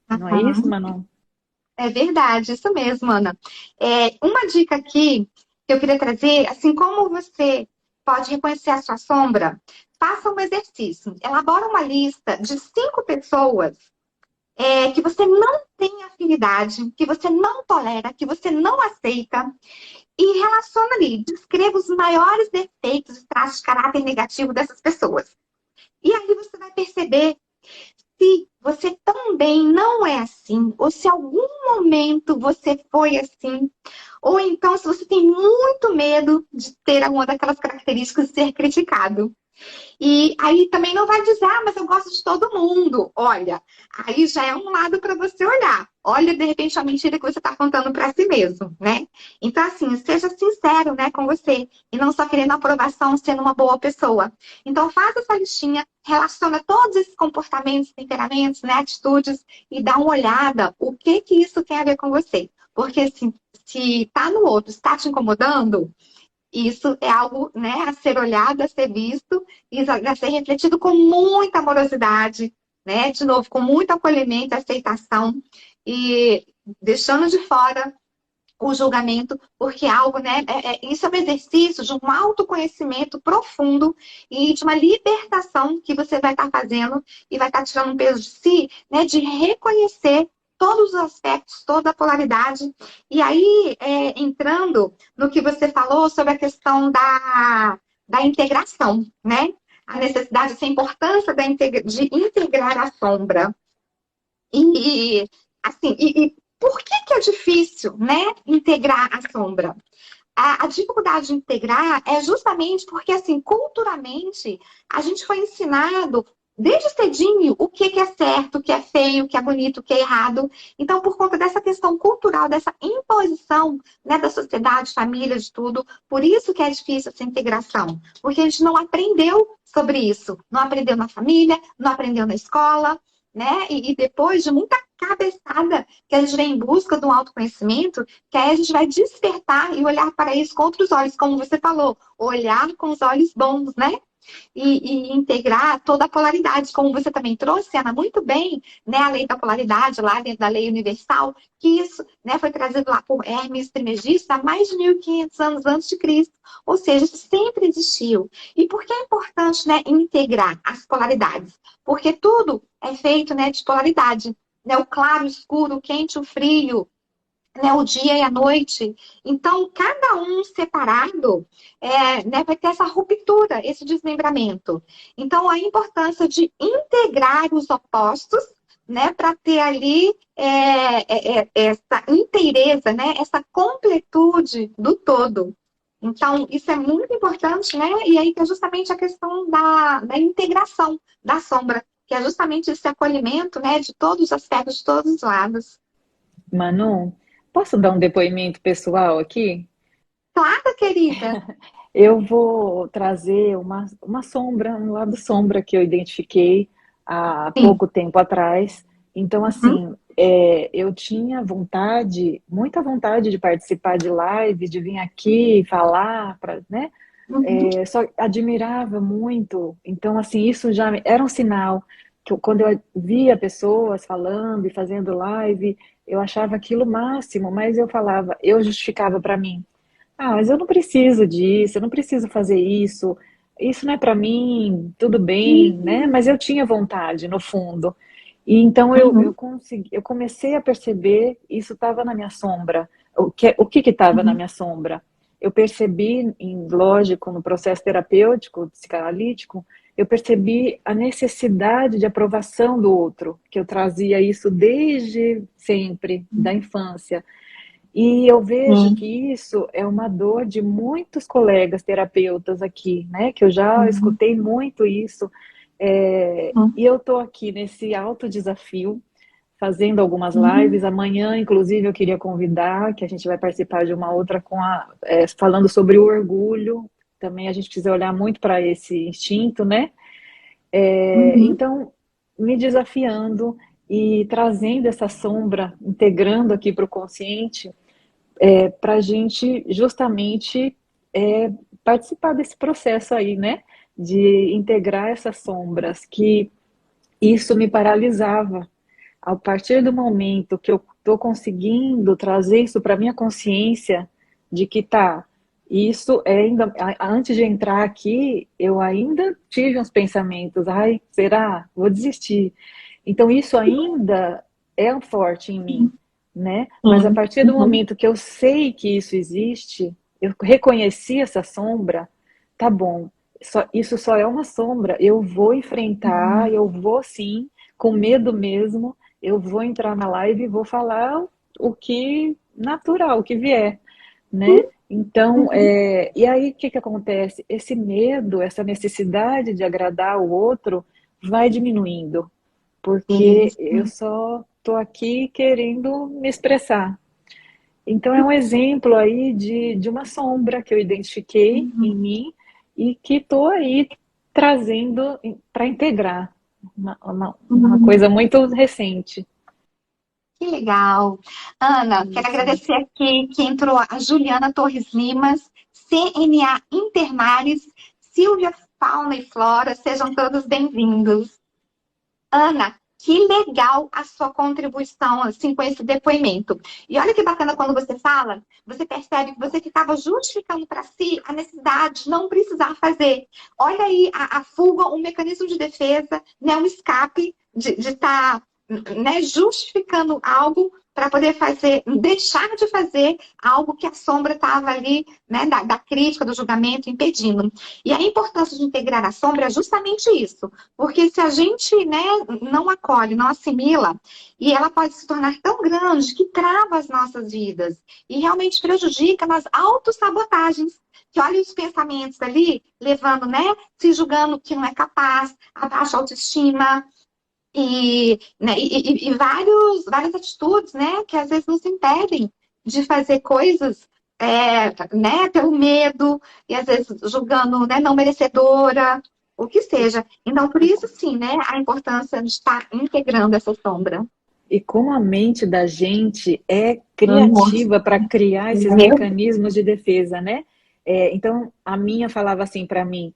Não é isso, Uhum. Manon? É verdade, isso mesmo, Ana. Uma dica aqui que eu queria trazer, assim como você pode reconhecer a sua sombra, faça um exercício. Elabora uma lista de 5 pessoas que você não tem afinidade, que você não tolera, que você não aceita, e relaciona ali, descreva os maiores defeitos e traços de caráter negativo dessas pessoas. E aí você vai perceber se você também não é assim, ou se algum momento você foi assim, ou então se você tem muito medo de ter alguma daquelas características e ser criticado. E aí também não vai dizer, ah, mas eu gosto de todo mundo. Olha, aí já é um lado para você olhar. Olha, de repente, a mentira que você está contando para si mesmo, né? Então, assim, seja sincero, né, com você. E não só querendo aprovação, sendo uma boa pessoa. Então, faça essa listinha, relaciona todos esses comportamentos, temperamentos, né, atitudes, e dá uma olhada o que que isso tem a ver com você. Porque, assim, se tá no outro, está te incomodando, isso é algo, né, a ser olhado, a ser visto e a ser refletido com muita amorosidade, né? De novo, com muito acolhimento, aceitação e deixando de fora o julgamento, porque é algo, né? Isso é um exercício de um autoconhecimento profundo e de uma libertação que você vai estar fazendo e vai estar tirando um peso de si, né? De reconhecer todos os aspectos, toda a polaridade. E aí, entrando no que você falou sobre a questão da integração, né? A necessidade, essa importância de integrar a sombra. E, assim, por que que é difícil, né, integrar a sombra? A dificuldade de integrar é justamente porque, assim, culturalmente, a gente foi ensinado desde cedinho o que que é certo, o que é feio, o que é bonito, o que é errado. Então, por conta dessa questão cultural, dessa imposição, né, da sociedade, família, de tudo, por isso que é difícil essa integração. Porque a gente não aprendeu sobre isso. Não aprendeu na família, não aprendeu na escola, né? E depois de muita cabeçada que a gente vem em busca de um autoconhecimento, que aí a gente vai despertar e olhar para isso com outros olhos, como você falou, olhar com os olhos bons, né? E integrar toda a polaridade, como você também trouxe, Ana, muito bem, né? A lei da polaridade, lá dentro da lei universal, que isso, né, foi trazido lá por Hermes Trismegisto há mais de 1500 anos antes de Cristo. Ou seja, isso sempre existiu. E por que é importante, né, integrar as polaridades? Porque tudo é feito, né, de polaridade. né, o claro, o escuro, o quente, o frio, né, o dia e a noite. Então, cada um separado né, vai ter essa ruptura, esse desmembramento. Então, a importância de integrar os opostos, né, para ter ali essa inteireza, né, essa completude do todo. Então, isso é muito importante, né? E aí que é justamente a questão da integração da sombra, que é justamente esse acolhimento, né, de todos os aspectos, de todos os lados. Manu, posso dar um depoimento pessoal aqui? Claro, querida. Eu vou trazer uma sombra, um lado sombra que eu identifiquei há Sim. pouco tempo atrás. Então, Uhum, assim, eu tinha vontade, muita vontade de participar de lives, de vir aqui falar, né? uhum, Só admirava muito. Então, assim, isso já era um sinal que quando eu via pessoas falando e fazendo live, eu achava aquilo o máximo, mas eu falava, eu justificava para mim. Ah, mas eu não preciso disso, eu não preciso fazer isso. Isso não é para mim, tudo bem, né? Mas eu tinha vontade, no fundo. E então eu uhum, consegui, eu comecei a perceber isso estava na minha sombra. O que estava na uhum, minha sombra? Eu percebi, lógico, no processo terapêutico, psicanalítico, eu percebi a necessidade de aprovação do outro, que eu trazia isso desde sempre, da infância. E eu vejo sim, que isso é uma dor de muitos colegas terapeutas aqui, né? Que eu já uhum, escutei muito isso. E eu estou aqui nesse alto desafio, fazendo algumas uhum, lives. Amanhã, inclusive, eu queria convidar, que a gente vai participar de uma outra falando sobre o orgulho. Também a gente precisa olhar muito para esse instinto, né? uhum, Então, me desafiando e trazendo essa sombra, integrando aqui para o consciente para a gente justamente é, participar desse processo aí, né? De integrar essas sombras, que isso me paralisava. A partir do momento que eu estou conseguindo trazer isso para minha consciência, de que tá, isso é ainda, antes de entrar aqui, eu ainda tive uns pensamentos, ai, será? Vou desistir. Então isso ainda é um forte em mim, né? Mas a sim, partir do uhum, momento que eu sei que isso existe, eu reconheci essa sombra, tá bom. Isso só é uma sombra. Eu vou enfrentar, uhum, eu vou sim, com medo mesmo, eu vou entrar na live e vou falar o que natural, o que vier, né? Então, uhum, e aí o que que acontece? Esse medo, essa necessidade de agradar o outro vai diminuindo, porque eu isso, só estou aqui querendo me expressar. Então, é um exemplo aí de uma sombra que eu identifiquei em uhum, mim e que estou aí trazendo para integrar uma uhum. coisa muito recente. Que legal. Ana, quero Isso. agradecer aqui que entrou a Juliana Torres Limas, CNA Intermares, Silvia Fauna e Flora, sejam todos bem-vindos. Ana, que legal a sua contribuição assim, com esse depoimento. E olha que bacana quando você fala, você percebe que você ficava justificando para si a necessidade de não precisar fazer. Olha aí a fuga, um mecanismo de defesa, né, um escape de estar né, justificando algo para poder fazer, deixar de fazer algo que a sombra estava ali, né, da crítica, do julgamento, impedindo. E a importância de integrar a sombra é justamente isso. Porque se a gente, né, não acolhe, não assimila, e ela pode se tornar tão grande que trava as nossas vidas e realmente prejudica nas autossabotagens. Que olha os pensamentos ali, levando, né, se julgando que não é capaz, a baixa autoestima e várias atitudes, né, que às vezes nos impedem de fazer coisas, né, pelo medo e às vezes julgando, né, não merecedora, o que seja. Então, por isso, sim, né, a importância de estar integrando essa sombra. E como a mente da gente é Nossa, criativa para criar esses meu. mecanismos de defesa, né? Então, a minha falava assim para mim: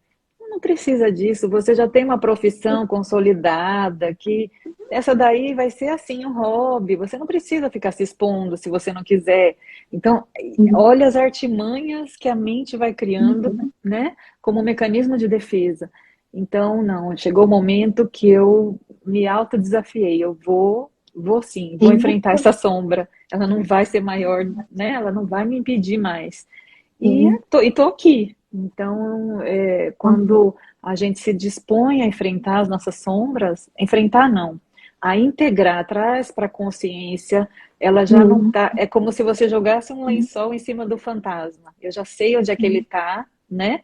não precisa disso, você já tem uma profissão consolidada, que essa daí vai ser assim um hobby, você não precisa ficar se expondo se você não quiser. Então, olha as artimanhas que a mente vai criando, né, como um mecanismo de defesa. Então, não, chegou o momento que eu me autodesafiei, eu vou vou sim, vou enfrentar essa sombra. Ela não vai ser maior, né? Ela não vai me impedir mais. E tô aqui. Então, quando a gente se dispõe a enfrentar as nossas sombras, enfrentar não, a integrar, traz para a consciência, ela já não tá. É como se você jogasse um lençol em cima do fantasma. Eu já sei onde é que ele está, né?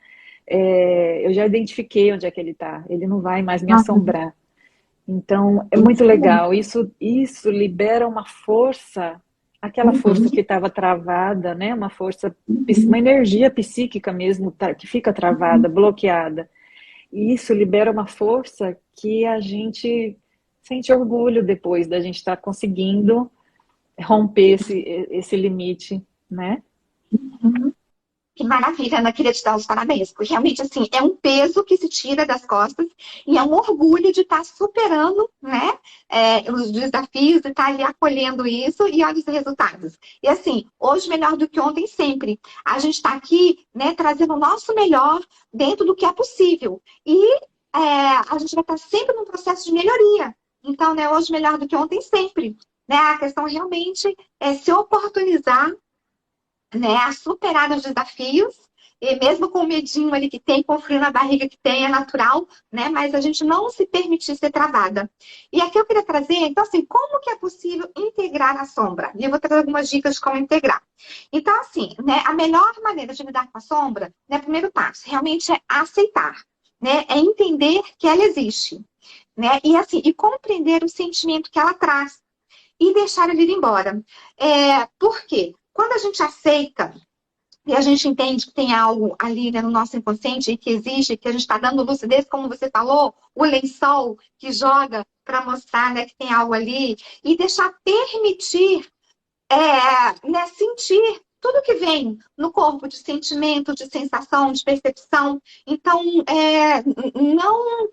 Eu já identifiquei onde é que ele está. Ele não vai mais me assombrar. Então, é muito legal. Isso libera uma força, aquela força que estava travada, né? Uma força, uma energia psíquica mesmo, que fica travada, bloqueada. E isso libera uma força que a gente sente orgulho depois da gente estar conseguindo romper esse limite, né? Que maravilha, Ana, queria te dar os parabéns, porque realmente, assim, é um peso que se tira das costas e é um orgulho de estar superando, né, os desafios, de estar ali acolhendo isso e olha os resultados. E assim, hoje melhor do que ontem sempre. A gente está aqui, né, trazendo o nosso melhor dentro do que é possível. E a gente vai estar sempre num processo de melhoria. Então, né, hoje melhor do que ontem sempre. Né? A questão realmente é se oportunizar, né, a superar os desafios, e mesmo com o medinho ali que tem, com o frio na barriga que tem, é natural, né? Mas a gente não se permitir ser travada. E aqui eu queria trazer, então, assim, como que é possível integrar a sombra? E eu vou trazer algumas dicas de como integrar. Então, assim, né, a melhor maneira de lidar com a sombra, né, primeiro passo, realmente é aceitar, né? É entender que ela existe, né? E assim, e compreender o sentimento que ela traz e deixar ele ir embora. Por quê? Quando a gente aceita e a gente entende que tem algo ali, né, no nosso inconsciente e que existe, que a gente está dando lucidez, como você falou, o lençol que joga para mostrar, né, que tem algo ali, e deixar permitir, né, sentir tudo que vem no corpo de sentimento, de sensação, de percepção. Então, não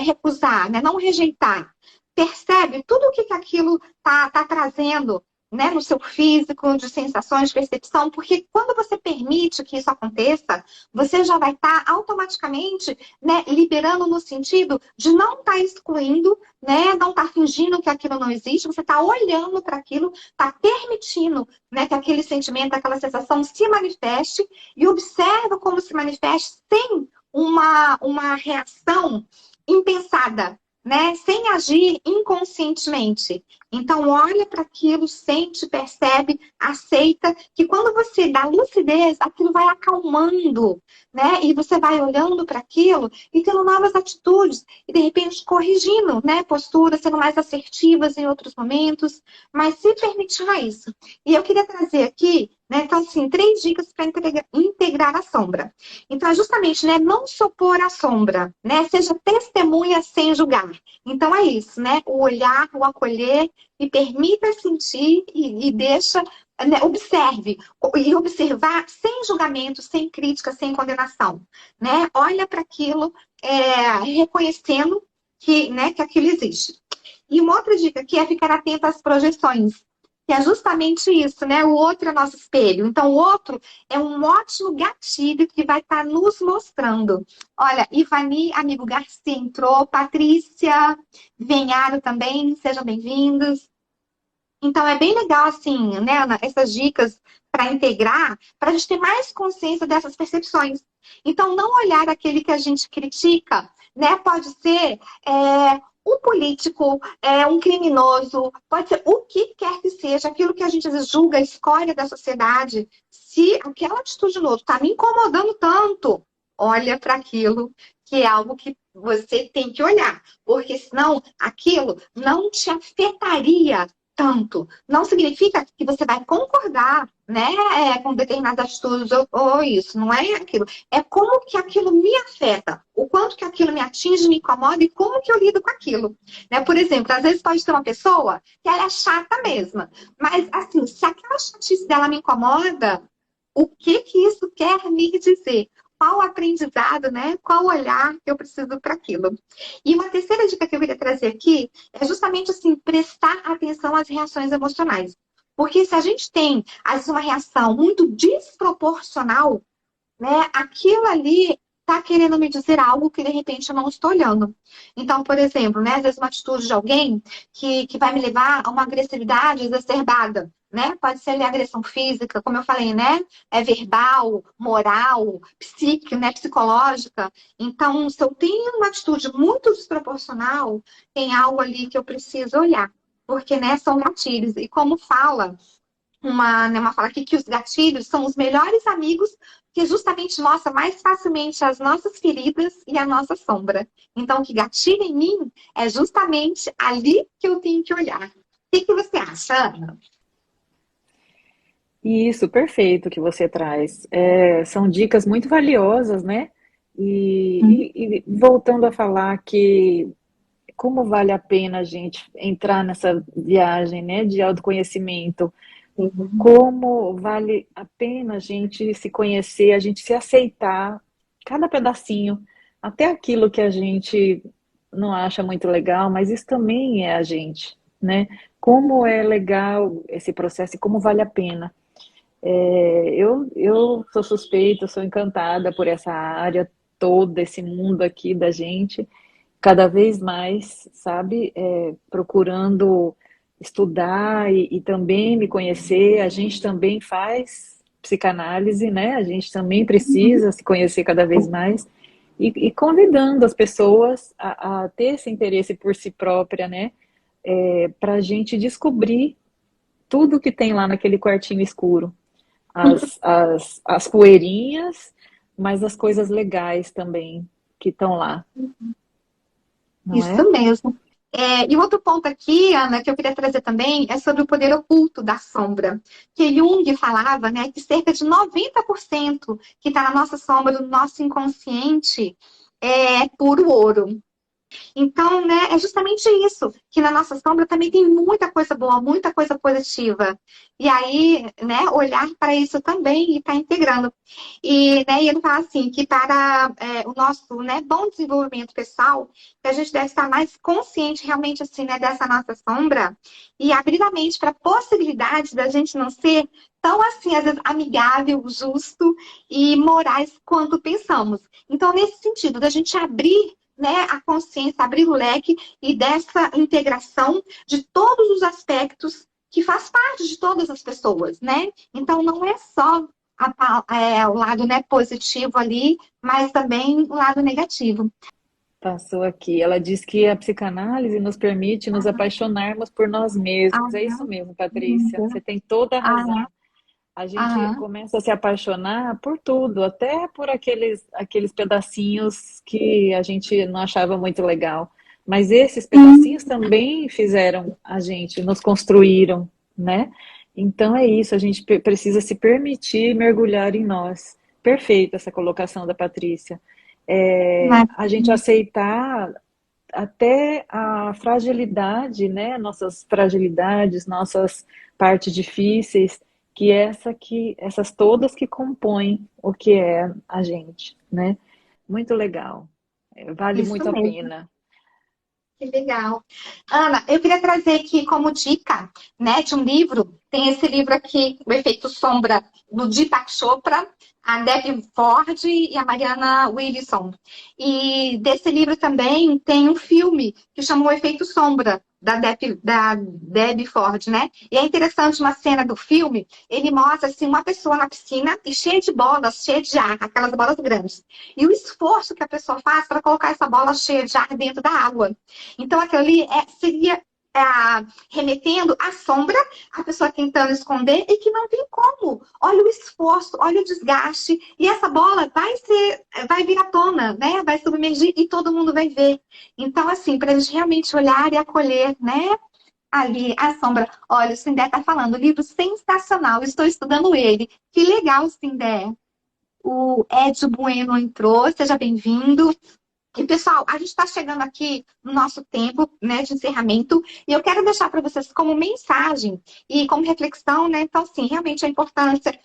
recusar, né, não rejeitar. Percebe tudo o que aquilo tá trazendo, né, no seu físico, de sensações, de percepção, porque quando você permite que isso aconteça, você já vai estar automaticamente, né, liberando no sentido de não estar excluindo, né, não estar fingindo que aquilo não existe, você está olhando para aquilo, está permitindo, né, que aquele sentimento, aquela sensação se manifeste e observa como se manifesta sem uma reação impensada, né? Sem agir inconscientemente. Então, olha para aquilo, sente, percebe, aceita, que quando você dá lucidez, aquilo vai acalmando, né? E você vai olhando para aquilo e tendo novas atitudes, e de repente corrigindo, né? Posturas, sendo mais assertivas em outros momentos, mas se permitindo a isso. E eu queria trazer aqui, né? Então, assim, 3 dicas para integrar a sombra. Então, é justamente, né? Não se opor à sombra, né? Seja testemunha sem julgar. Então, é isso, né? O olhar, o acolher, e permita sentir e deixa, né? Observe. E observar sem julgamento, sem crítica, sem condenação, né? Olha para aquilo, reconhecendo que, né, que aquilo existe. E uma outra dica aqui é ficar atento às projeções. Que é justamente isso, né? O outro é nosso espelho. Então, o outro é um ótimo gatilho que vai estar nos mostrando. Olha, Ivani, amigo Garcia entrou, Patrícia, Venharo também, sejam bem-vindos. Então, é bem legal, assim, né, Ana, essas dicas para integrar, para a gente ter mais consciência dessas percepções. Então, não olhar aquele que a gente critica, né? Pode ser um político, um criminoso, pode ser o que quer que seja, aquilo que a gente às vezes julga a escória da sociedade. Se aquela atitude do outro está me incomodando tanto, olha para aquilo que é algo que você tem que olhar, porque senão aquilo não te afetaria tanto. Não significa que você vai concordar, né, com determinadas atitudes ou isso, não é aquilo. É como que aquilo me afeta, o quanto que aquilo me atinge, me incomoda e como que eu lido com aquilo. Né? Por exemplo, às vezes pode ter uma pessoa que ela é chata mesma, mas assim, se aquela chatice dela me incomoda, o que que isso quer me dizer? Qual o aprendizado, né? Qual o olhar que eu preciso para aquilo? E uma terceira dica que eu queria trazer aqui é justamente assim, prestar atenção às reações emocionais. Porque se a gente tem, às vezes, uma reação muito desproporcional, né? Aquilo ali está querendo me dizer algo que de repente eu não estou olhando. Então, por exemplo, né, às vezes uma atitude de alguém que vai me levar a uma agressividade exacerbada, né? Pode ser ali agressão física, como eu falei, né? É verbal, moral, psíquica, né? Psicológica. Então, se eu tenho uma atitude muito desproporcional, tem algo ali que eu preciso olhar. Porque, né, são gatilhos. E como fala uma fala aqui que os gatilhos são os melhores amigos que justamente mostra mais facilmente as nossas feridas e a nossa sombra. Então, o que gatilha em mim é justamente ali que eu tenho que olhar. O que você acha, Ana? Isso, perfeito que você traz. São dicas muito valiosas, né? E voltando a falar que como vale a pena a gente entrar nessa viagem, né, de autoconhecimento, como vale a pena a gente se conhecer, a gente se aceitar, cada pedacinho, até aquilo que a gente não acha muito legal, mas isso também é a gente, né? Como é legal esse processo e como vale a pena. Eu sou suspeita, sou encantada por essa área toda, esse mundo aqui da gente, cada vez mais, sabe, procurando estudar e também me conhecer. A gente também faz psicanálise, né? A gente também precisa se conhecer cada vez mais e convidando as pessoas a ter esse interesse por si própria, né? Para a gente descobrir tudo que tem lá naquele quartinho escuro, as poeirinhas, mas as coisas legais também que estão lá, não é? Isso mesmo. E outro ponto aqui, Ana, que eu queria trazer também, é sobre o poder oculto da sombra. Que Jung falava, né, que cerca de 90% que está na nossa sombra, no nosso inconsciente, é puro ouro. Então, né, é justamente isso, que na nossa sombra também tem muita coisa boa, muita coisa positiva. E aí, né, olhar para isso também e estar integrando. E ele fala assim, que para o nosso, né, bom desenvolvimento pessoal, que a gente deve estar mais consciente realmente assim, né, dessa nossa sombra e abrir a mente para a possibilidade da gente não ser tão assim, às vezes, amigável, justo e morais quanto pensamos. Então, nesse sentido, da gente abrir, né, a consciência, abrir o leque e dessa integração de todos os aspectos que faz parte de todas as pessoas, né? Então, não é só o lado, né, positivo ali, mas também o lado negativo. Passou aqui. Ela diz que a psicanálise nos permite nos apaixonarmos por nós mesmos. É isso Aham, mesmo, Patrícia. Você tem toda a razão. aham, A gente aham. começa a se apaixonar por tudo, até por aqueles pedacinhos que a gente não achava muito legal. Mas esses pedacinhos também fizeram a gente, nos construíram, né? Então é isso, a gente precisa se permitir mergulhar em nós. Perfeita essa colocação da Patrícia. A gente aceitar até a fragilidade, né? Nossas fragilidades, nossas partes difíceis, essas todas que compõem o que é a gente, né? Muito legal. Vale Isso muito a mesmo. pena. Que legal. Ana, eu queria trazer aqui como dica, né, de um livro. Tem esse livro aqui, O Efeito Sombra, do Deepak Chopra, a Debbie Ford e a Mariana Williamson. E desse livro também tem um filme que chama O Efeito Sombra, da Debbie Ford, né? E é interessante uma cena do filme, ele mostra assim, uma pessoa na piscina e cheia de bolas, cheia de ar, aquelas bolas grandes. E o esforço que a pessoa faz para colocar essa bola cheia de ar dentro da água. Então, aquilo ali seria remetendo à sombra, a pessoa tentando esconder e que não tem como. Olha o esforço, olha o desgaste, e essa bola vai vir à tona, né? Vai submergir e todo mundo vai ver. Então, assim, para a gente realmente olhar e acolher, né? Ali, a sombra. Olha, o Sindé está falando, livro sensacional, estou estudando ele. Que legal, Sindé. O Edio Bueno entrou, seja bem-vindo. E, pessoal, a gente está chegando aqui no nosso tempo, né, de encerramento, e eu quero deixar para vocês como mensagem e como reflexão, né? Então, sim, realmente a importância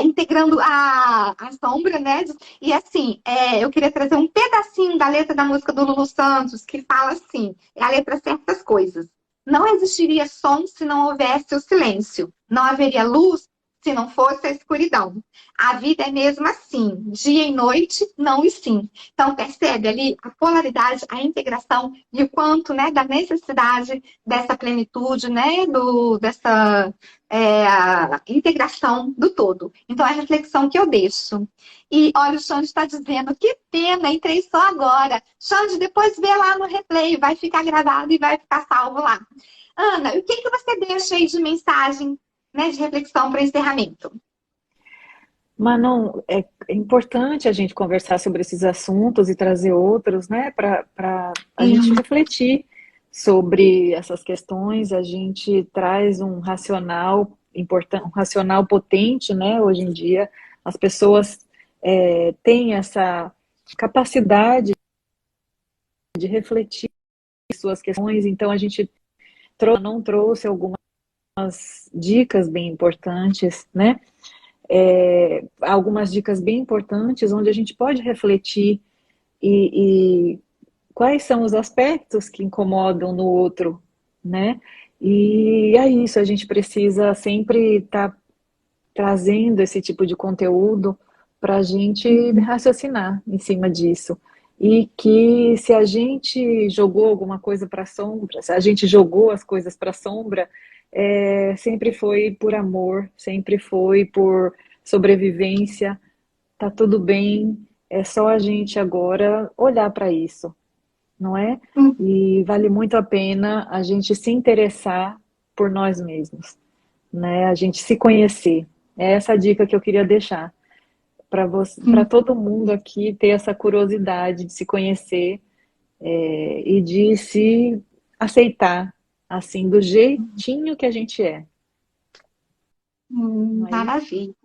integrando a sombra, né? E assim, eu queria trazer um pedacinho da letra da música do Lulu Santos, que fala assim, é a letra Certas Coisas. Não existiria som se não houvesse o silêncio. Não haveria luz se não fosse a escuridão. A vida é mesmo assim, dia e noite, não e sim. Então, percebe ali a polaridade, a integração e o quanto, né, da necessidade dessa plenitude, né, dessa integração do todo. Então, é a reflexão que eu deixo. E olha, o Xande está dizendo, que pena, entrei só agora. Xande, depois vê lá no replay, vai ficar gravado e vai ficar salvo lá. Ana, o que você deixa aí de mensagem, né, de reflexão para encerramento? Manon, é importante a gente conversar sobre esses assuntos e trazer outros, né, para a gente refletir sobre essas questões. A gente traz um racional importante, um racional potente, né? Hoje em dia, as pessoas têm essa capacidade de refletir suas questões, então a gente não trouxe algumas dicas bem importantes, né? Algumas dicas bem importantes onde a gente pode refletir e quais são os aspectos que incomodam no outro, né? E é isso, a gente precisa sempre estar trazendo esse tipo de conteúdo para a gente raciocinar em cima disso. E que se a gente jogou alguma coisa para a sombra, se a gente jogou as coisas para a sombra, sempre foi por amor, sempre foi por sobrevivência, tá tudo bem, é só a gente agora olhar para isso, não é? E vale muito a pena a gente se interessar por nós mesmos, né? A gente se conhecer. É essa a dica que eu queria deixar para você, para todo mundo aqui ter essa curiosidade de se conhecer e de se aceitar assim do jeitinho que a gente é. Não é isso? Maravilha.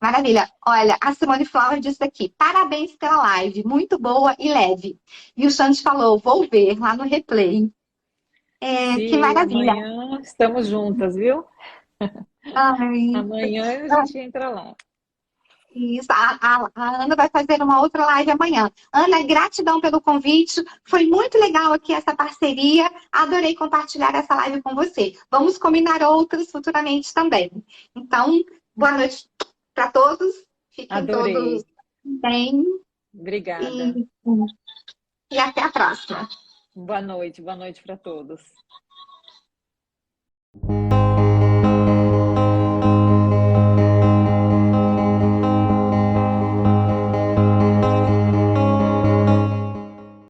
Maravilha. Olha, a Simone Flower disse aqui, parabéns pela live, muito boa e leve. E o Xande falou, vou ver lá no replay. Que Se maravilha. amanhã estamos juntas, viu? Ai, Amanhã a gente entra lá. isso, a Ana vai fazer uma outra live amanhã. Ana, gratidão pelo convite. Foi muito legal aqui essa parceria. Adorei compartilhar essa live com você. Vamos combinar outras futuramente também. Então, boa noite para todos. Fiquem todos Adorei. bem Obrigada. e, e até a próxima. Boa noite para todos.